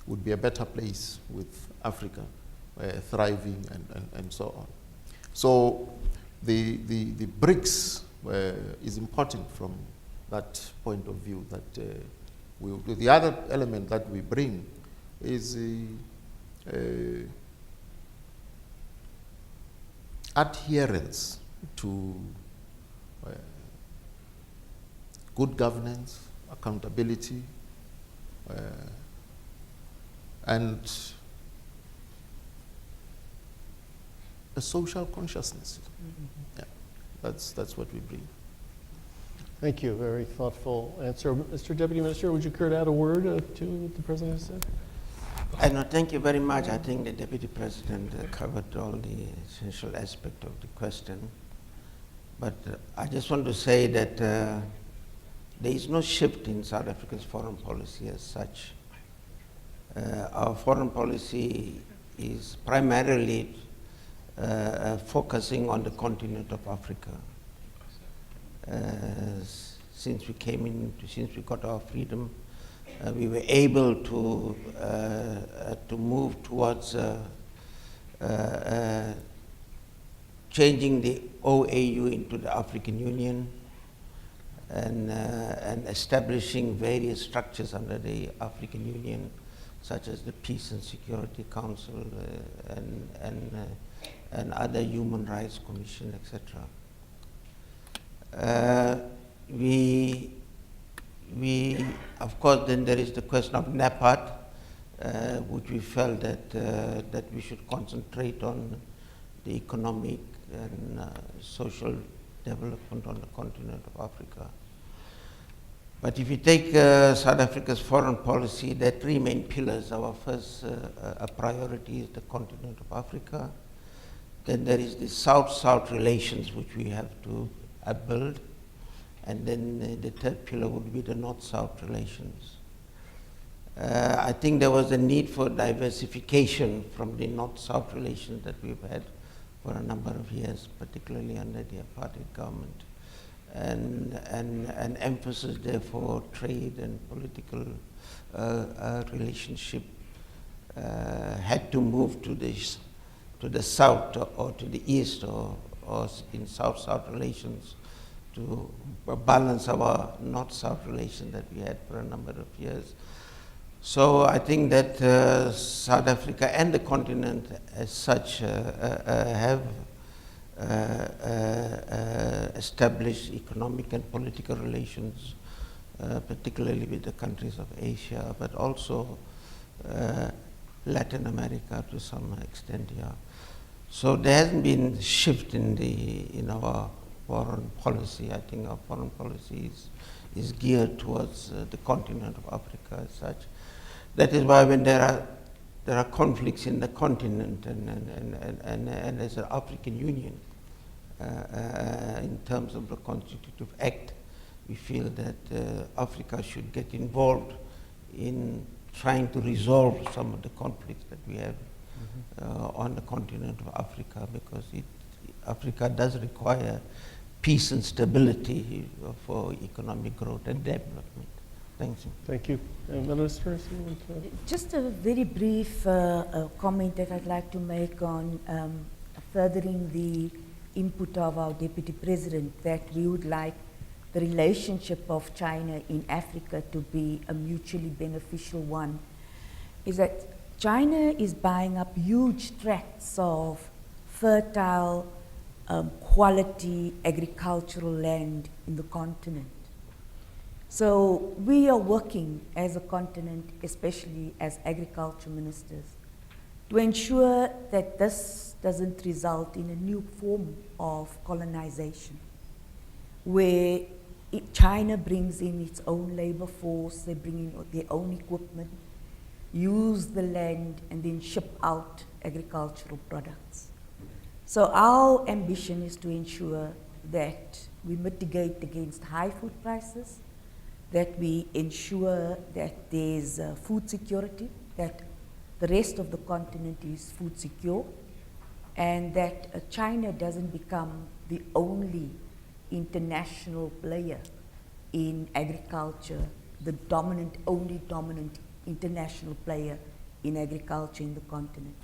would be a better place with Africa thriving and so on. So the BRICS is important from that point of view. That the other element that we bring is adherence to good governance, accountability, and a social consciousness. Yeah, that's what we bring. Thank you. Very thoughtful answer. Mr. Deputy Minister, would you care to add a word to what the President has said? No, thank you very much. I think the Deputy President covered all the essential aspect of the question. But I just want to say that there is no shift in South Africa's foreign policy as such. Our foreign policy is primarily focusing on the continent of Africa. Since we got our freedom, we were able to move towards changing the OAU into the African Union and establishing various structures under the African Union, such as the Peace and Security Council and other human rights commission, etc. Of course, then there is the question of NAPAD, which we felt that we should concentrate on the economic and social development on the continent of Africa. But if you take South Africa's foreign policy, there are three main pillars. Our first priority is the continent of Africa. Then there is the South-South relations, which we have to build. And then the third pillar would be the North-South relations. I think there was a need for diversification from the North-South relations that we've had for a number of years, particularly under the apartheid government. And an emphasis, therefore, trade and political relationship had to move to to the south or to the east or in south-south relations to balance our north-south relation that we had for a number of years. So I think that South Africa and the continent as such have established economic and political relations, particularly with the countries of Asia, but also Latin America to some extent here. So there hasn't been a shift in our foreign policy. I think our foreign policy is geared towards the continent of Africa as such. That is why when there are conflicts in the continent and as an African Union, in terms of the Constitutive Act, we feel that Africa should get involved in trying to resolve some of the conflicts that we have on the continent of Africa, because Africa does require peace and stability for economic growth and development. Thanks. Thank you. Minister, if you want to... Just a very brief comment that I'd like to make on furthering the input of our Deputy President, that we would like the relationship of China in Africa to be a mutually beneficial one, is that China is buying up huge tracts of fertile, quality agricultural land in the continent. So we are working as a continent, especially as agriculture ministers, to ensure that this doesn't result in a new form of colonization, where China brings in its own labor force, they bring in their own equipment, use the land, and then ship out agricultural products. So our ambition is to ensure that we mitigate against high food prices, that we ensure that there's food security, that the rest of the continent is food secure, and that China doesn't become the only international player in agriculture, the only dominant international player in agriculture in the continent.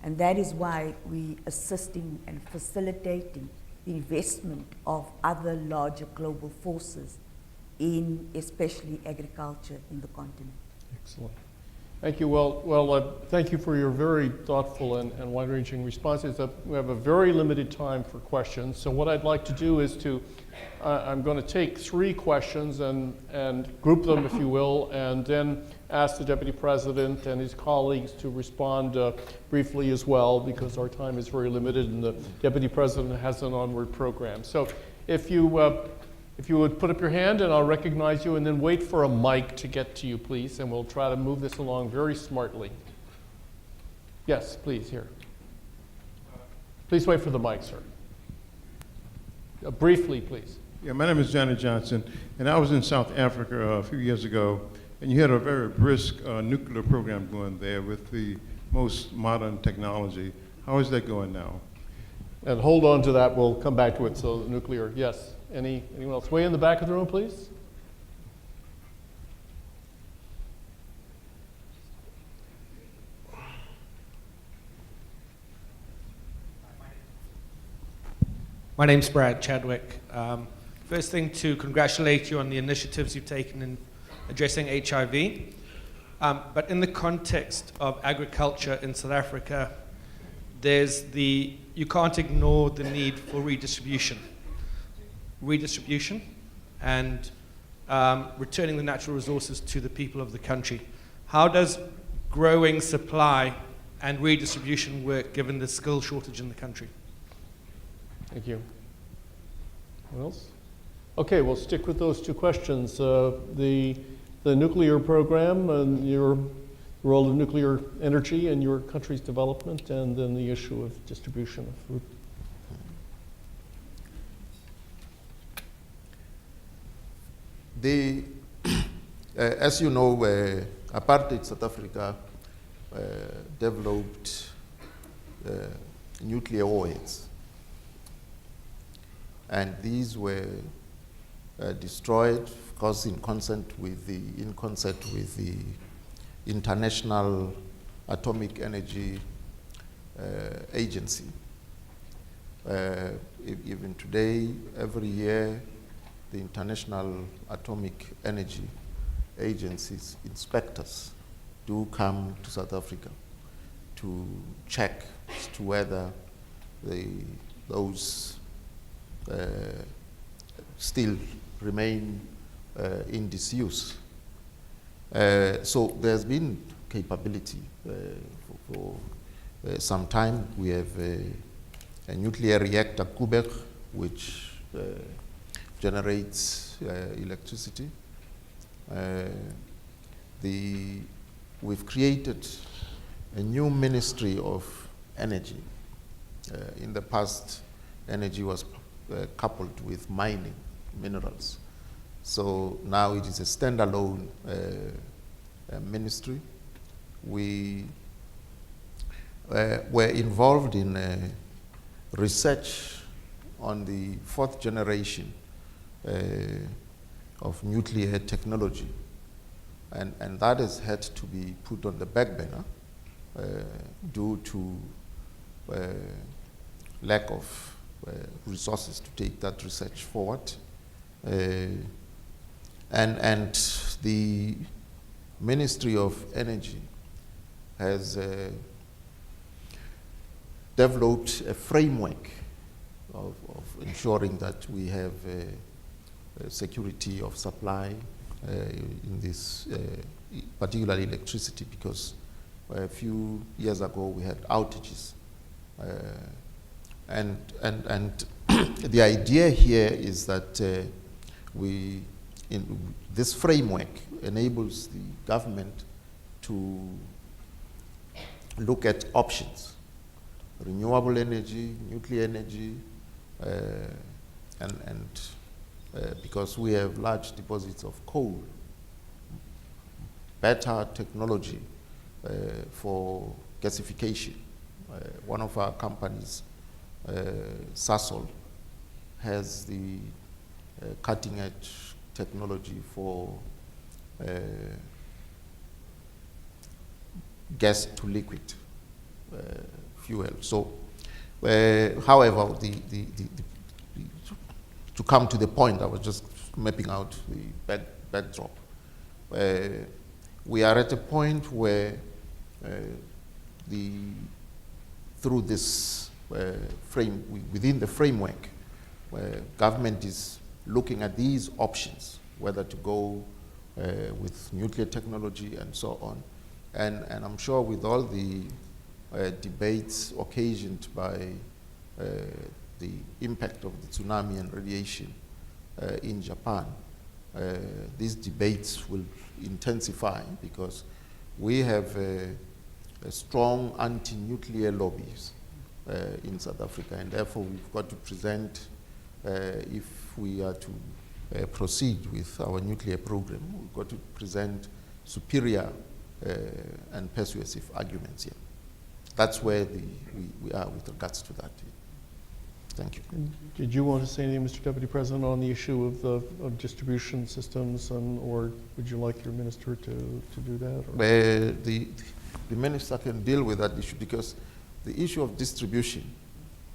And that is why we are assisting and facilitating the investment of other larger global forces in especially agriculture in the continent. Excellent. Thank you. Well, thank you for your very thoughtful and wide-ranging responses. We have a very limited time for questions. So what I'd like to do is I'm going to take 3 questions and group them, if you will, and then ask the Deputy President and his colleagues to respond briefly as well, because our time is very limited and the Deputy President has an onward program. So if you would put up your hand and I'll recognize you, and then wait for a mic to get to you, please, and we'll try to move this along very smartly. Yes, please, here. Please wait for the mic, sir. Briefly, please. Yeah, my name is Johnny Johnson, and I was in South Africa a few years ago, and you had a very brisk nuclear program going there with the most modern technology. How is that going now? And hold on to that, we'll come back to it. So nuclear, yes. Anyone else? Way in the back of the room, please. My name's Brad Chadwick. First thing, to congratulate you on the initiatives you've taken in addressing HIV. But in the context of agriculture in South Africa, you can't ignore the need for redistribution and returning the natural resources to the people of the country. How does growing supply and redistribution work given the skill shortage in the country? Thank you. What else? Okay, we'll stick with those 2 questions. The nuclear program and your role of nuclear energy in your country's development, and then the issue of distribution of food. As you know, apartheid South Africa developed nuclear warheads, and these were destroyed, of course, in concert with the International Atomic Energy agency. Even today, every year, the International Atomic Energy Agency's inspectors do come to South Africa to check as to whether those still remain in disuse. So there's been capability for some time. We have a nuclear reactor, Kubek, which generates electricity. We've created a new Ministry of Energy. In the past, energy was coupled with mining, minerals. So now it is a standalone ministry. We were involved in research on the 4th generation of nuclear technology. And that has had to be put on the back burner due to lack of resources to take that research forward. And the Ministry of Energy has developed a framework of ensuring that we have security of supply in this, particularly electricity, because a few years ago we had outages. And the idea here is that this framework enables the government to look at options: renewable energy, nuclear energy, because we have large deposits of coal, better technology for gasification. One of our companies, Sasol, has the cutting-edge technology for gas to liquid fuel. So, however, to come to the point, I was just mapping out the backdrop. We are at a point where through this within the framework, where government is looking at these options, whether to go with nuclear technology and so on. And I'm sure with all the debates occasioned by the impact of the tsunami and radiation in Japan, these debates will intensify, because we have a strong anti-nuclear lobbies in South Africa, and therefore we've got to present, if we are to proceed with our nuclear program, we've got to present superior and persuasive arguments here. That's where we are with regards to that. Thank you. Did you want to say anything, Mr. Deputy President, on the issue of distribution systems, or would you like your minister to do that? Or? The minister can deal with that issue, because the issue of distribution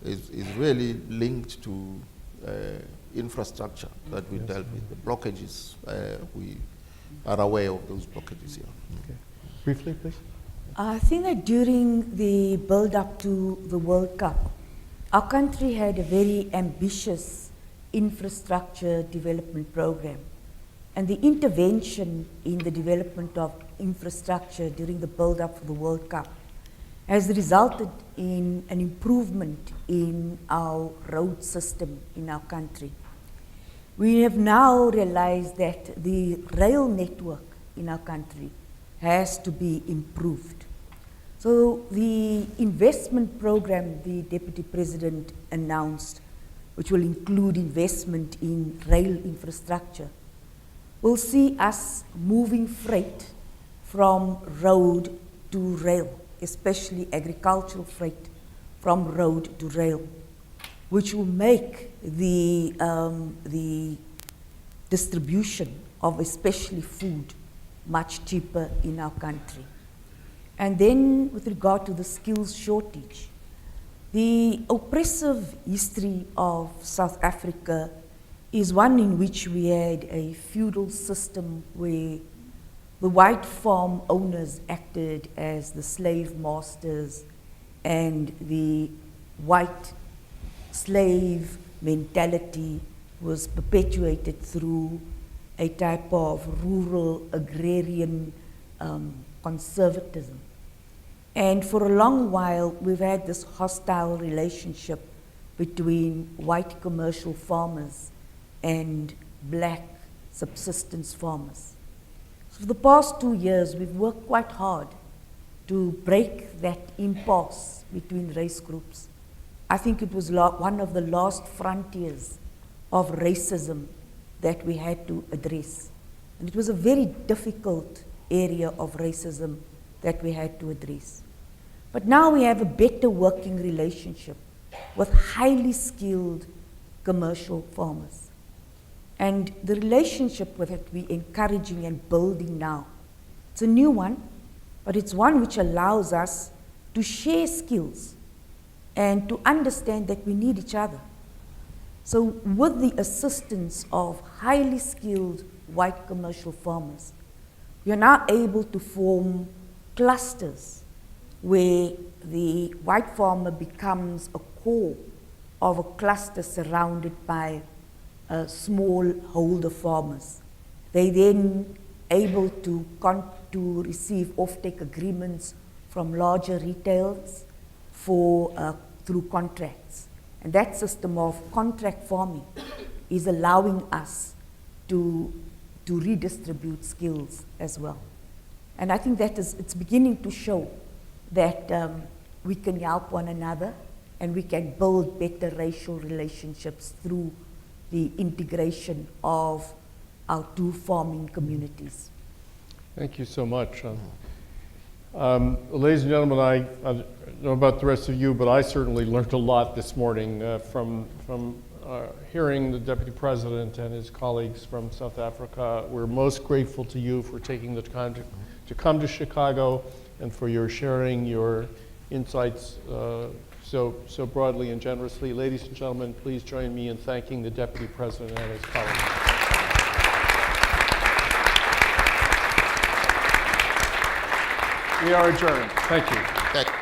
is really linked to infrastructure that we dealt with. The blockages, we are aware of those blockages here. Okay. Briefly, please. I think that during the build-up to the World Cup, our country had a very ambitious infrastructure development program. And the intervention in the development of infrastructure during the build-up for the World Cup has resulted in an improvement in our road system in our country. We have now realized that the rail network in our country has to be improved. So the investment program the Deputy President announced, which will include investment in rail infrastructure, will see us moving freight from road to rail, especially agricultural freight from road to rail, which will make the distribution of especially food much cheaper in our country. And then with regard to the skills shortage, The oppressive history of South Africa is one in which we had a feudal system where the white farm owners acted as the slave masters, and the white slave mentality was perpetuated through a type of rural agrarian conservatism. And for a long while, we've had this hostile relationship between white commercial farmers and black subsistence farmers. So for the past 2 years, we've worked quite hard to break that impasse between race groups. I think it was one of the last frontiers of racism that we had to address. And it was a very difficult area of racism that we had to address. But now we have a better working relationship with highly skilled commercial farmers. And the relationship with it we're encouraging and building now. It's a new one, but it's one which allows us to share skills and to understand that we need each other. So with the assistance of highly skilled white commercial farmers, we are now able to form clusters where the white farmer becomes a core of a cluster surrounded by smallholder farmers. They then able to receive offtake agreements from larger retailers through contracts. And that system of contract farming is allowing us to redistribute skills as well. And I think it's beginning to show that we can help one another and we can build better racial relationships through the integration of our two farming communities. Thank you so much. Ladies and gentlemen, I don't know about the rest of you, but I certainly learned a lot this morning from hearing the Deputy President and his colleagues from South Africa. We're most grateful to you for taking the time to come to Chicago and for your sharing your insights so broadly and generously. Ladies and gentlemen, please join me in thanking the Deputy President and his colleagues. We are adjourned. Thank you.